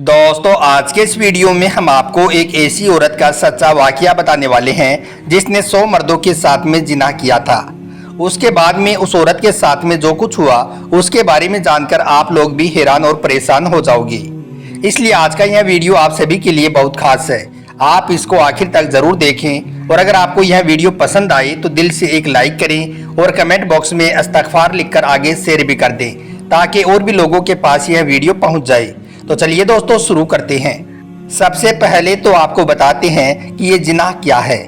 दोस्तों आज के इस वीडियो में हम आपको एक ऐसी औरत का सच्चा वाकया बताने वाले हैं जिसने 100 मर्दों के साथ में जिना किया था। उसके बाद में उस औरत के साथ में जो कुछ हुआ उसके बारे में जानकर आप लोग भी हैरान और परेशान हो जाओगे। इसलिए आज का यह वीडियो आप सभी के लिए बहुत खास है। आप इसको आखिर तक जरूर देखें और अगर आपको यह वीडियो पसंद आए तो दिल से एक लाइक करें और कमेंट बॉक्स में इस्तग़फ़ार लिखकर आगे शेयर भी कर दें ताकि और भी लोगों के पास यह वीडियो पहुंच जाए। तो चलिए दोस्तों शुरू करते हैं। सबसे पहले तो आपको बताते हैं कि ये जिना क्या है।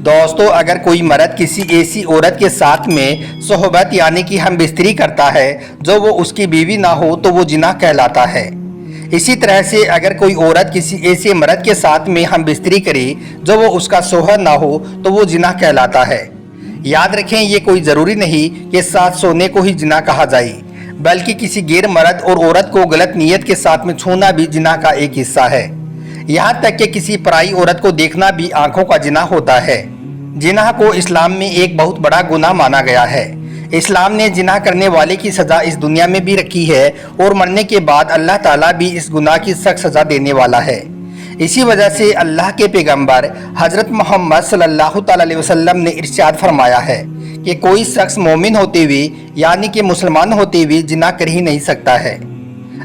दोस्तों अगर कोई मर्द किसी ऐसी औरत के साथ में सोहबत यानी कि हम बिस्तरी करता है जो वो उसकी बीवी ना हो तो वो जिना कहलाता है। इसी तरह से अगर कोई औरत किसी ऐसे मर्द के साथ में हम बिस्तरी करे जो वो उसका सोहर ना हो तो वो जिना कहलाता है। याद रखें ये कोई ज़रूरी नहीं कि साथ सोने को ही जिना कहा जाए, बल्कि किसी गैर मर्द और औरत को गलत नीयत के साथ में छूना भी जिना का एक हिस्सा है। यहाँ तक कि किसी पराई औरत को देखना भी आंखों का जिना होता है। जिना को इस्लाम में एक बहुत बड़ा गुनाह माना गया है। इस्लाम ने जिना करने वाले की सज़ा इस दुनिया में भी रखी है और मरने के बाद अल्लाह ताला भी इस गुनाह की सख्त सज़ा देने वाला है। इसी वजह से अल्लाह के पैगंबर हज़रत मोहम्मद सल्लल्लाहु अलैहि वसल्लम ने इरशाद फरमाया है कि कोई शख्स मोमिन होते हुए यानी कि मुसलमान होते हुए जिना कर ही नहीं सकता है।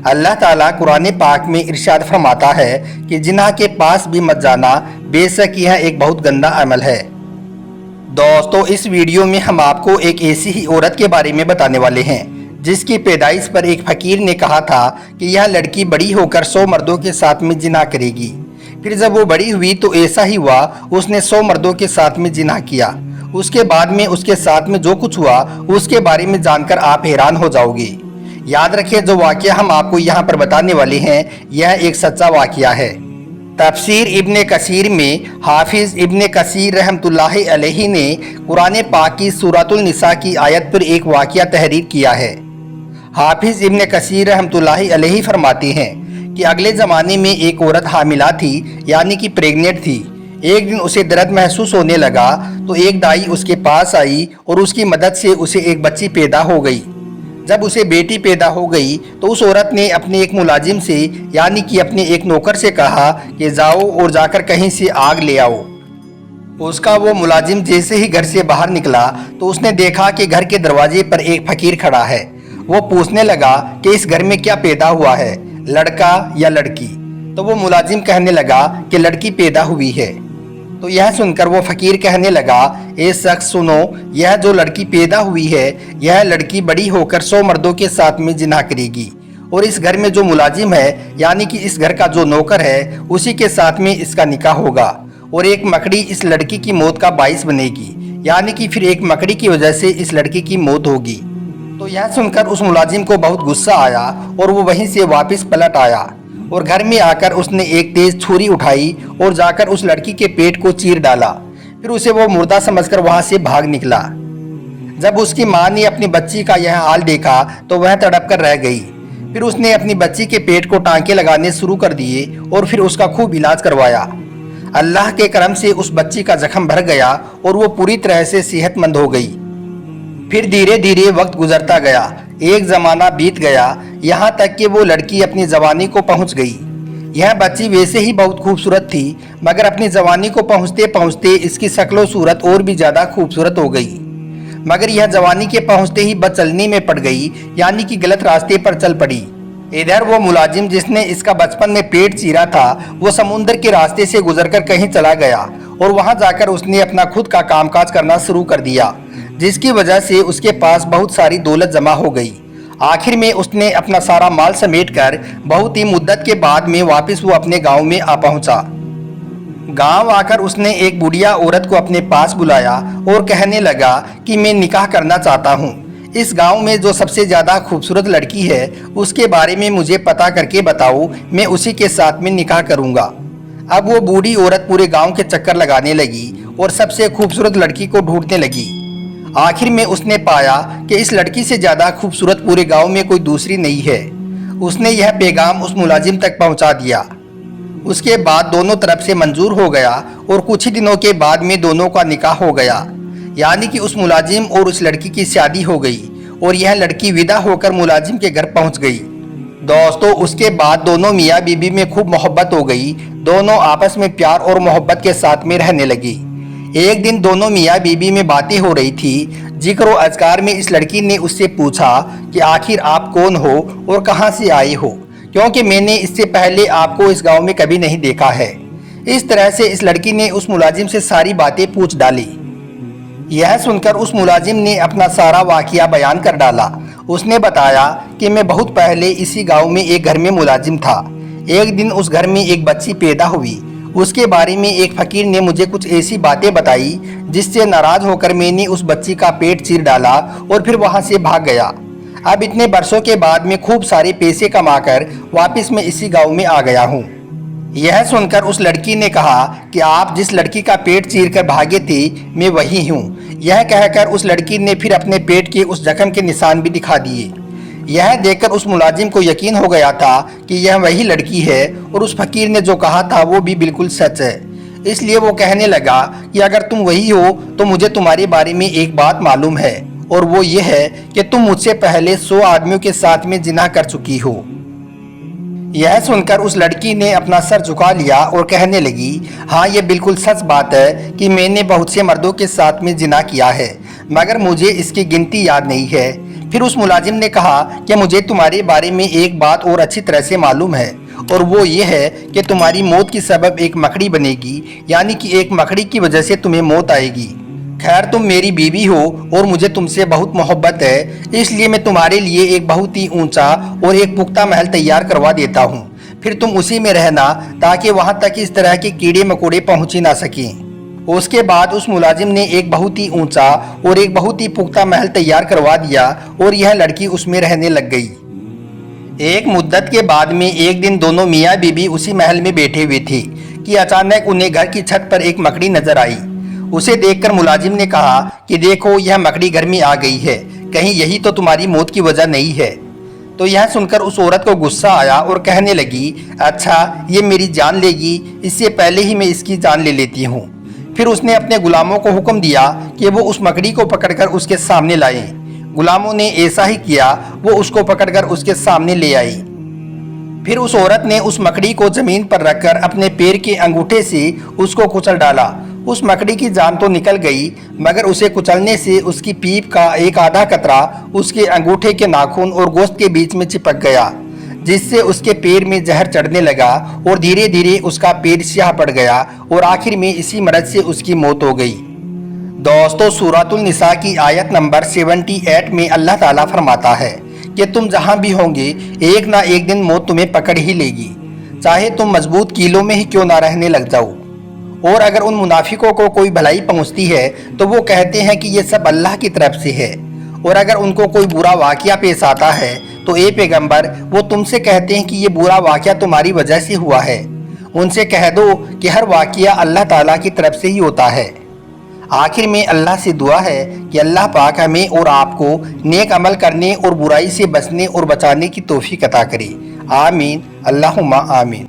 अल्लाह ताला कुरान पाक में इरशाद फरमाता है कि जिना के पास भी मत जाना, बेशक यह एक बहुत गंदा अमल है। दोस्तों इस वीडियो में हम आपको एक ऐसी ही औरत के बारे में बताने वाले हैं जिसकी पैदाइश पर एक फकीर ने कहा था कि यह लड़की बड़ी होकर 100 मर्दों के साथ में जिना करेगी। फिर जब वो बड़ी हुई तो ऐसा ही हुआ, उसने 100 मर्दों के साथ में जिना किया। उसके बाद में उसके साथ में जो कुछ हुआ उसके बारे में जानकर आप हैरान हो जाओगे। याद रखें जो वाकया हम आपको यहाँ पर बताने वाले हैं यह एक सच्चा वाकया है। तफसीर इब्ने कसीर में हाफिज इब्ने कसीर रहमतुल्लाहि अलैहि ने कुरान पाक की सूरतुल निसा की आयत पर एक वाकया तहरीर किया है। हाफिज इब्ने कसीर रहमतुल्लाहि अलैहि फरमाते हैं कि अगले ज़माने में एक औरत हामिला थी यानी कि प्रेग्नेंट थी। एक दिन उसे दर्द महसूस होने लगा तो एक दाई उसके पास आई और उसकी मदद से उसे एक बच्ची पैदा हो गई। जब उसे बेटी पैदा हो गई तो उस औरत ने अपने एक मुलाजिम से यानी कि अपने एक नौकर से कहा कि जाओ और जाकर कहीं से आग ले आओ। उसका वो मुलाजिम जैसे ही घर से बाहर निकला तो उसने देखा कि घर के दरवाजे पर एक फकीर खड़ा है। वो पूछने लगा कि इस घर में क्या पैदा हुआ है, लड़का या लड़की? तो वो मुलाजिम कहने लगा कि लड़की पैदा हुई है। तो यह सुनकर वो फकीर कहने लगा, ए शख्स सुनो, यह जो लड़की पैदा हुई है यह लड़की बड़ी होकर 100 मर्दों के साथ में जिना करेगी और इस घर में जो मुलाजिम है यानी कि इस घर का जो नौकर है उसी के साथ में इसका निकाह होगा और एक मकड़ी इस लड़की की मौत का बाइस बनेगी, यानी कि फिर एक मकड़ी की वजह से इस लड़की की मौत होगी। तो यह सुनकर उस मुलाजिम को बहुत गुस्सा आया और वो वहीं से वापस पलट आया और घर में आकर उसने एक तेज छुरी उठाई और जाकर उस लड़की के पेट को चीर डाला। फिर उसे वो मुर्दा समझकर वहां से भाग निकला। जब उसकी मां ने अपनी बच्ची का यह हाल देखा तो वह तड़प कर रह गई। फिर उसने अपनी बच्ची के पेट को टांके लगाने शुरू कर दिए और फिर उसका खूब इलाज करवाया। अल्लाह के करम से उस बच्ची का जख्म भर गया और वो पूरी तरह से सेहतमंद हो गई। फिर धीरे धीरे वक्त गुजरता गया, एक ज़माना बीत गया, यहाँ तक कि वो लड़की अपनी जवानी को पहुँच गई। यह बच्ची वैसे ही बहुत खूबसूरत थी मगर अपनी जवानी को पहुँचते पहुँचते इसकी शक्ल सूरत और भी ज़्यादा खूबसूरत हो गई। मगर यह जवानी के पहुँचते ही बदचलनी में पड़ गई यानी कि गलत रास्ते पर चल पड़ी। इधर वो मुलाजिम जिसने इसका बचपन में पेट चीरा था वो समुंदर के रास्ते से गुजरकर कहीं चला गया और वहाँ जाकर उसने अपना खुद का कामकाज करना शुरू कर दिया, जिसकी वजह से उसके पास बहुत सारी दौलत जमा हो गई। आखिर में उसने अपना सारा माल समेटकर बहुत ही मुद्दत के बाद में वापस वो अपने गांव में आ पहुंचा। गांव आकर उसने एक बुढ़िया औरत को अपने पास बुलाया और कहने लगा कि मैं निकाह करना चाहता हूं। इस गांव में जो सबसे ज़्यादा खूबसूरत लड़की है उसके बारे में मुझे पता करके बताओ, मैं उसी के साथ में निकाह करूँगा। अब वो बूढ़ी औरत पूरे गाँव के चक्कर लगाने लगी और सबसे खूबसूरत लड़की को ढूंढने लगी। आखिर में उसने पाया कि इस लड़की से ज़्यादा खूबसूरत पूरे गांव में कोई दूसरी नहीं है। उसने यह पैगाम उस मुलाजिम तक पहुंचा दिया। उसके बाद दोनों तरफ से मंजूर हो गया और कुछ ही दिनों के बाद में दोनों का निकाह हो गया, यानी कि उस मुलाजिम और उस लड़की की शादी हो गई और यह लड़की विदा होकर मुलाजिम के घर पहुंच गई। दोस्तों उसके बाद दोनों मियाँ बीबी में खूब मोहब्बत हो गई। दोनों आपस में प्यार और मोहब्बत के साथ में रहने लगी। एक दिन दोनों मियाँ बीबी में बातें हो रही थी। जिक्र और अज़कार में इस लड़की ने उससे पूछा कि आखिर आप कौन हो और कहाँ से आए हो, क्योंकि मैंने इससे पहले आपको इस गांव में कभी नहीं देखा है। इस तरह से इस लड़की ने उस मुलाजिम से सारी बातें पूछ डाली। यह सुनकर उस मुलाजिम ने अपना सारा वाक़या बयान कर डाला। उसने बताया कि मैं बहुत पहले इसी गांव में एक घर में मुलाजिम था। एक दिन उस घर में एक बच्ची पैदा हुई। उसके बारे में एक फ़कीर ने मुझे कुछ ऐसी बातें बताई जिससे नाराज़ होकर मैंने उस बच्ची का पेट चीर डाला और फिर वहां से भाग गया। अब इतने बरसों के बाद मैं खूब सारे पैसे कमाकर वापस मैं इसी गाँव में आ गया हूँ। यह सुनकर उस लड़की ने कहा कि आप जिस लड़की का पेट चीरकर भागे थे मैं वही हूँ। यह कहकर उस लड़की ने फिर अपने पेट के उस जख्म के निशान भी दिखा दिए। यह देखकर उस मुलाजिम को यकीन हो गया था कि यह वही लड़की है और उस फकीर ने जो कहा था वो भी बिल्कुल सच है। इसलिए वो कहने लगा कि अगर तुम वही हो तो मुझे तुम्हारे बारे में एक बात मालूम है, और वो ये है कि तुम मुझसे पहले 100 आदमियों के साथ में जिना कर चुकी हो। यह सुनकर उस लड़की ने अपना सर झुका लिया और कहने लगी, हाँ ये बिल्कुल सच बात है कि मैंने बहुत से मर्दों के साथ में जिना किया है, मगर मुझे इसकी गिनती याद नहीं है। फिर उस मुलाजिम ने कहा कि मुझे तुम्हारे बारे में एक बात और अच्छी तरह से मालूम है, और वो ये है कि तुम्हारी मौत की सबब एक मकड़ी बनेगी, यानी कि एक मकड़ी की वजह से तुम्हें मौत आएगी। खैर तुम मेरी बीवी हो और मुझे तुमसे बहुत मोहब्बत है, इसलिए मैं तुम्हारे लिए एक बहुत ही ऊंचा और एक पुख्ता महल तैयार करवा देता हूँ। फिर तुम उसी में रहना ताकि वहाँ तक इस तरह के कीड़े मकोड़े पहुँच ही ना सकें। उसके बाद उस मुलाजिम ने एक बहुत ही ऊंचा और एक बहुत ही पुख्ता महल तैयार करवा दिया और यह लड़की उसमें रहने लग गई। एक मुद्दत के बाद में एक दिन दोनों मियाँ बीबी उसी महल में बैठे हुए थे कि अचानक उन्हें घर की छत पर एक मकड़ी नजर आई। उसे देखकर मुलाजिम ने कहा कि देखो यह मकड़ी घर में आ गई है, कहीं यही तो तुम्हारी मौत की वजह नहीं है। तो यह सुनकर उस औरत को गुस्सा आया और कहने लगी, अच्छा ये मेरी जान लेगी, इससे पहले ही मैं इसकी जान ले लेती हूँ। फिर उसने अपने गुलामों को हुक्म दिया कि वो उस मकड़ी को पकड़कर उसके सामने लाए। गुलामों ने ऐसा ही किया, वो उसको पकड़कर उसके सामने ले आई। फिर उस औरत ने उस मकड़ी को जमीन पर रखकर अपने पैर के अंगूठे से उसको कुचल डाला। उस मकड़ी की जान तो निकल गई, मगर उसे कुचलने से उसकी पीप का एक आधा कतरा उसके अंगूठे के नाखून और गोश्त के बीच में चिपक गया, जिससे उसके पैर में जहर चढ़ने लगा और धीरे धीरे उसका पैर स्याह पड़ गया और आखिर में इसी मर्ज से उसकी मौत हो गई। दोस्तों सूरतुल निसा की आयत नंबर 78 में अल्लाह ताला फरमाता है कि तुम जहाँ भी होंगे एक ना एक दिन मौत तुम्हें पकड़ ही लेगी, चाहे तुम मजबूत कीलों में ही क्यों ना रहने लग जाओ। और अगर उन मुनाफिकों को कोई भलाई पहुंचती है तो वो कहते हैं कि ये सब अल्लाह की तरफ से है, और अगर उनको कोई बुरा वाक़या पेश आता है तो ए पैगंबर वो तुमसे कहते हैं कि ये बुरा वाक़या तुम्हारी वजह से हुआ है। उनसे कह दो कि हर वाक़या अल्लाह ताला की तरफ से ही होता है। आखिर में अल्लाह से दुआ है कि अल्लाह पाक हमें और आपको नेक अमल करने और बुराई से बचने और बचाने की तौफीक अता करे। आमीन अल्लाहुम्मा आमीन।